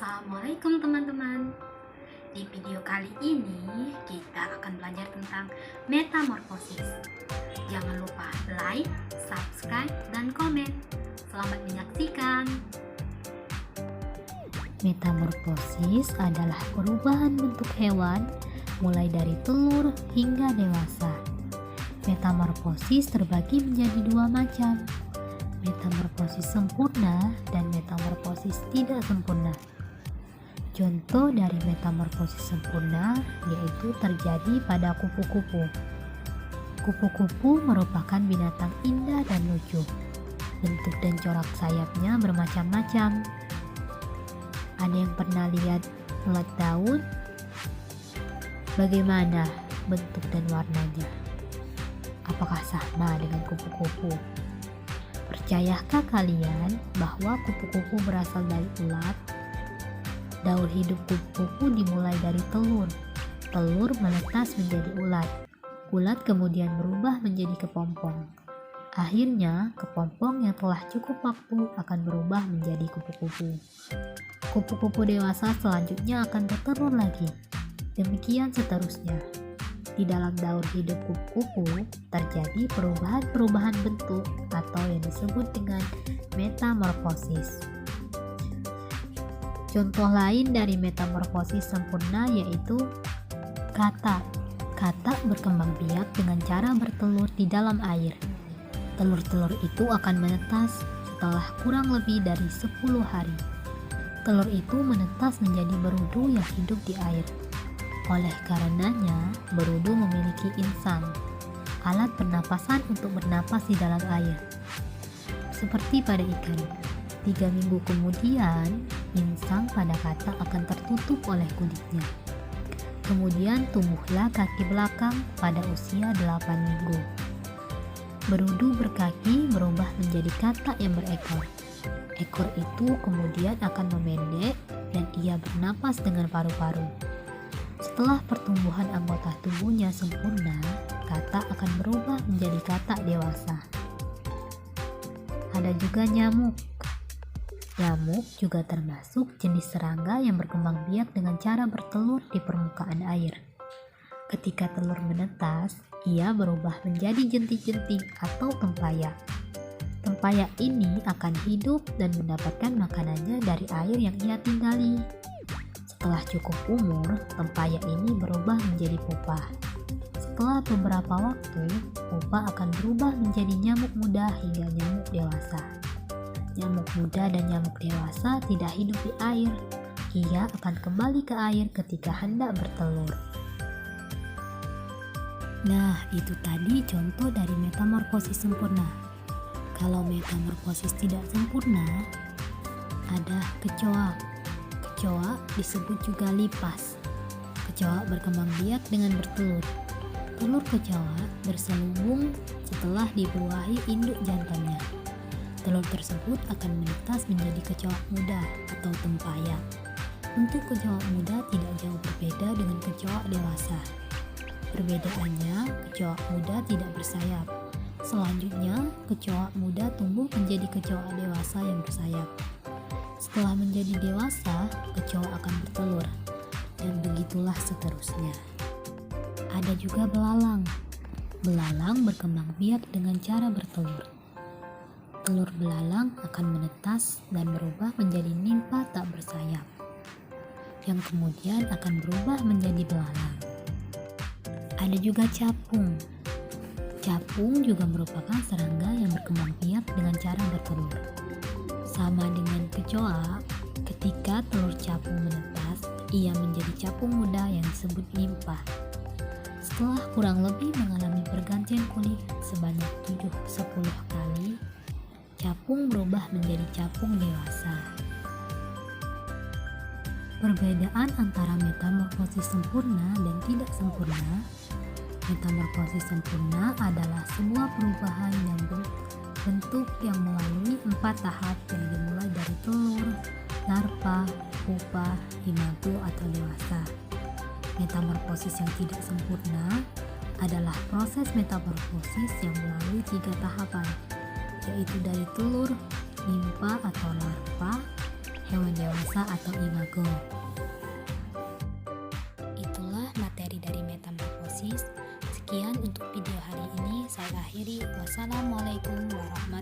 Assalamualaikum teman-teman. Di video kali ini kita akan belajar tentang metamorfosis. Jangan lupa like, subscribe, dan komen. Selamat menyaksikan. Metamorfosis adalah perubahan bentuk hewan mulai dari telur hingga dewasa. Metamorfosis terbagi menjadi dua macam, metamorfosis sempurna dan metamorfosis tidak sempurna. Contoh dari metamorfosis sempurna yaitu terjadi pada kupu-kupu. Kupu-kupu merupakan binatang indah dan lucu. Bentuk dan corak sayapnya bermacam-macam. Ada yang pernah lihat ulat daun? Bagaimana bentuk dan warnanya? Apakah sama dengan kupu-kupu? Percayakah kalian bahwa kupu-kupu berasal dari ulat? Daur hidup kupu-kupu dimulai dari telur. Telur menetas menjadi ulat. Ulat kemudian berubah menjadi kepompong. Akhirnya, kepompong yang telah cukup waktu akan berubah menjadi kupu-kupu. Kupu-kupu dewasa selanjutnya akan bertelur lagi. Demikian seterusnya. Di dalam daur hidup kupu-kupu terjadi perubahan-perubahan bentuk atau yang disebut dengan metamorfosis. Contoh lain dari metamorfosis sempurna yaitu katak. Katak berkembang biak dengan cara bertelur di dalam air. Telur-telur itu akan menetas setelah kurang lebih dari 10 hari. Telur itu menetas menjadi berudu yang hidup di air. Oleh karenanya, berudu memiliki insang, alat pernapasan untuk bernapas di dalam air. Seperti pada ikan, 3 minggu kemudian, insang pada katak akan tertutup oleh kulitnya. Kemudian tumbuhlah kaki belakang pada usia 8 minggu. Berudu berkaki berubah menjadi katak yang berekor. Ekor itu kemudian akan memendek dan ia bernapas dengan paru-paru. Setelah pertumbuhan anggota tubuhnya sempurna, katak akan berubah menjadi katak dewasa. Ada juga nyamuk. Nyamuk juga termasuk jenis serangga yang berkembang biak dengan cara bertelur di permukaan air. Ketika telur menetas, ia berubah menjadi jentik-jentik atau tempayak. Tempayak ini akan hidup dan mendapatkan makanannya dari air yang ia tinggali. Setelah cukup umur, tempayak ini berubah menjadi pupa. Setelah beberapa waktu, pupa akan berubah menjadi nyamuk muda hingga nyamuk dewasa. Nyamuk muda dan nyamuk dewasa tidak hidup di air. Ia akan kembali ke air ketika hendak bertelur. Nah, itu tadi contoh dari metamorfosis sempurna. Kalau metamorfosis tidak sempurna, ada kecoa. Kecoa disebut juga lipas. Kecoa berkembang biak dengan bertelur. Telur kecoa berselubung setelah dibuahi induk jantannya. Telur tersebut akan menetas menjadi kecoa muda atau tempayak. Untuk kecoa muda tidak jauh berbeda dengan kecoa dewasa. Perbedaannya, kecoa muda tidak bersayap. Selanjutnya, kecoa muda tumbuh menjadi kecoa dewasa yang bersayap. Setelah menjadi dewasa, kecoa akan bertelur, dan begitulah seterusnya. Ada juga belalang. Belalang berkembang biak dengan cara bertelur. Telur belalang akan menetas dan berubah menjadi nimfa tak bersayap, yang kemudian akan berubah menjadi belalang. Ada juga capung. Capung juga merupakan serangga yang berkembang biak dengan cara bertelur. Sama dengan kecoa, ketika telur capung menetas, ia menjadi capung muda yang disebut nimfa. Setelah kurang lebih mengalami pergantian kulit sebanyak 7-10 kali, capung berubah menjadi capung dewasa. Perbedaan antara metamorfosis sempurna dan tidak sempurna. Metamorfosis sempurna adalah sebuah perubahan yang bentuk yang melalui 4 tahap yang dimulai dari telur, larva, pupa, imago atau dewasa. Metamorfosis yang tidak sempurna adalah proses metamorfosis yang melalui 3 tahapan, yaitu dari telur, nimfa atau larva, hewan dewasa atau imago. Itulah materi dari metamorfosis. Sekian untuk video hari ini, saya akhiri. Wassalamualaikum warahmatullahi wabarakatuh.